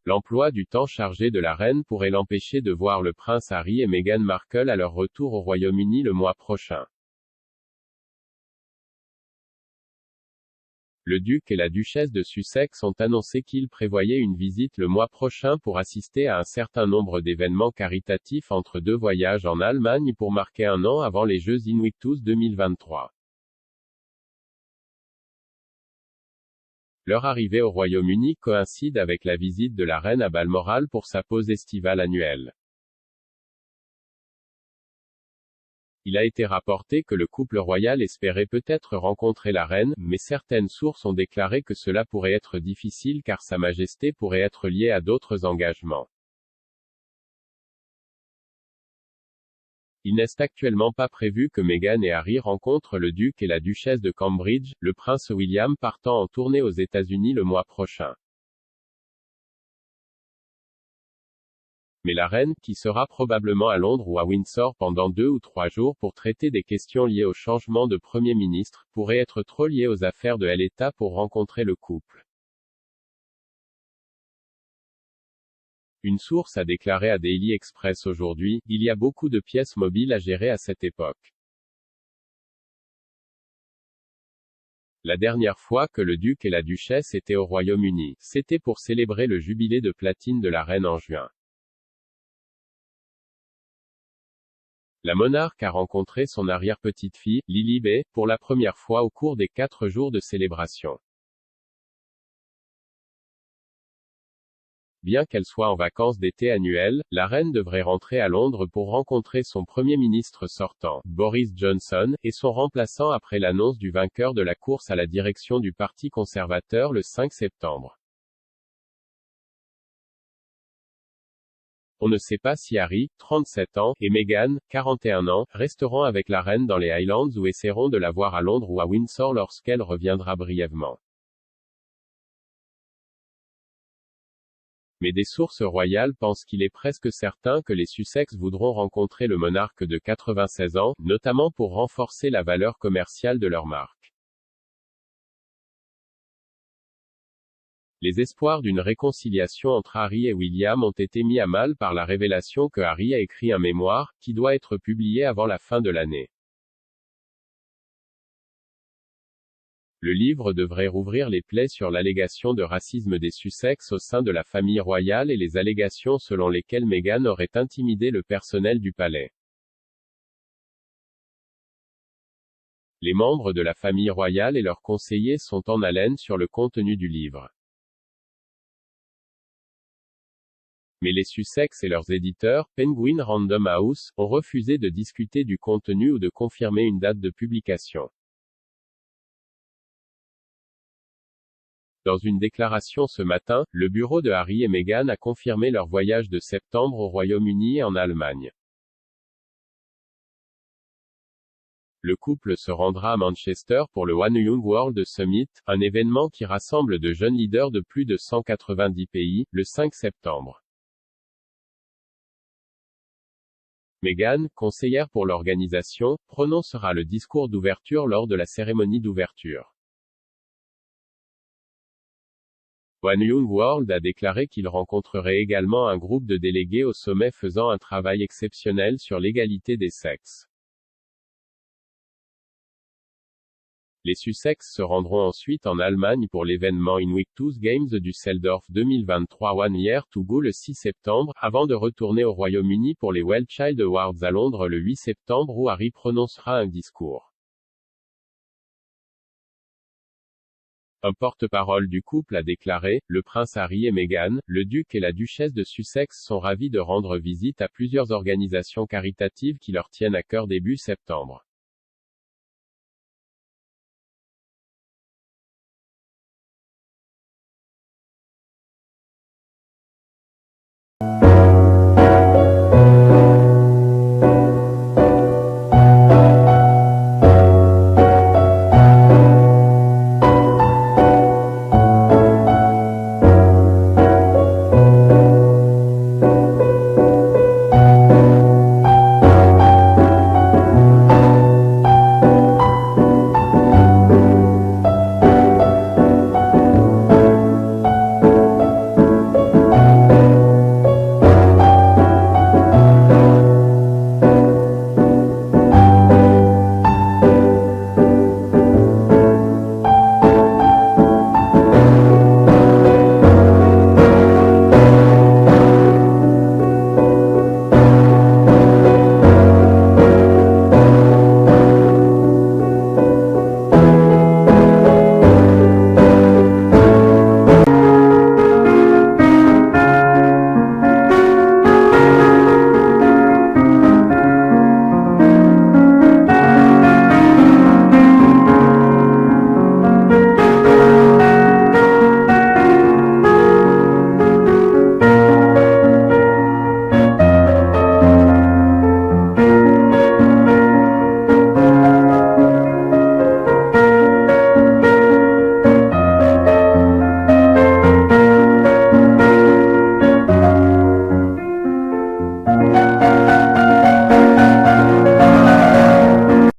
L'emploi du temps chargé de la reine pourrait l'empêcher de voir le prince Harry et Meghan Markle à leur retour au Royaume-Uni le mois prochain. Le duc et la duchesse de Sussex ont annoncé qu'ils prévoyaient une visite le mois prochain pour assister à un certain nombre d'événements caritatifs entre deux voyages en Allemagne pour marquer un an avant les Jeux Invictus 2023. Leur arrivée au Royaume-Uni coïncide avec la visite de la reine à Balmoral pour sa pause estivale annuelle. Il a été rapporté que le couple royal espérait peut-être rencontrer la reine, mais certaines sources ont déclaré que cela pourrait être difficile car Sa Majesté pourrait être liée à d'autres engagements. Il n'est actuellement pas prévu que Meghan et Harry rencontrent le duc et la duchesse de Cambridge, le prince William partant en tournée aux États-Unis le mois prochain. Mais la reine, qui sera probablement à Londres ou à Windsor pendant 2 ou 3 jours pour traiter des questions liées au changement de Premier ministre, pourrait être trop liée aux affaires de l'État pour rencontrer le couple. Une source a déclaré à Daily Express aujourd'hui, il y a beaucoup de pièces mobiles à gérer à cette époque. La dernière fois que le duc et la duchesse étaient au Royaume-Uni, c'était pour célébrer le jubilé de platine de la reine en juin. La monarque a rencontré son arrière-petite-fille, Lilibet, pour la première fois au cours des 4 jours de célébration. Bien qu'elle soit en vacances d'été annuelles, la reine devrait rentrer à Londres pour rencontrer son Premier ministre sortant, Boris Johnson, et son remplaçant après l'annonce du vainqueur de la course à la direction du Parti conservateur le 5 septembre. On ne sait pas si Harry, 37 ans, et Meghan, 41 ans, resteront avec la reine dans les Highlands ou essaieront de la voir à Londres ou à Windsor lorsqu'elle reviendra brièvement. Mais des sources royales pensent qu'il est presque certain que les Sussex voudront rencontrer le monarque de 96 ans, notamment pour renforcer la valeur commerciale de leur marque. Les espoirs d'une réconciliation entre Harry et William ont été mis à mal par la révélation que Harry a écrit un mémoire, qui doit être publié avant la fin de l'année. Le livre devrait rouvrir les plaies sur l'allégation de racisme des Sussex au sein de la famille royale et les allégations selon lesquelles Meghan aurait intimidé le personnel du palais. Les membres de la famille royale et leurs conseillers sont en haleine sur le contenu du livre. Mais les Sussex et leurs éditeurs, Penguin Random House, ont refusé de discuter du contenu ou de confirmer une date de publication. Dans une déclaration ce matin, le bureau de Harry et Meghan a confirmé leur voyage de septembre au Royaume-Uni et en Allemagne. Le couple se rendra à Manchester pour le One Young World Summit, un événement qui rassemble de jeunes leaders de plus de 190 pays, le 5 septembre. Meghan, conseillère pour l'organisation, prononcera le discours d'ouverture lors de la cérémonie d'ouverture. One Young World a déclaré qu'il rencontrerait également un groupe de délégués au sommet faisant un travail exceptionnel sur l'égalité des sexes. Les Sussex se rendront ensuite en Allemagne pour l'événement Invictus Games du Seldorf 2023 One Year to Go le 6 septembre, avant de retourner au Royaume-Uni pour les Well Child Awards à Londres le 8 septembre où Harry prononcera un discours. Un porte-parole du couple a déclaré, le prince Harry et Meghan, le duc et la duchesse de Sussex sont ravis de rendre visite à plusieurs organisations caritatives qui leur tiennent à cœur début septembre.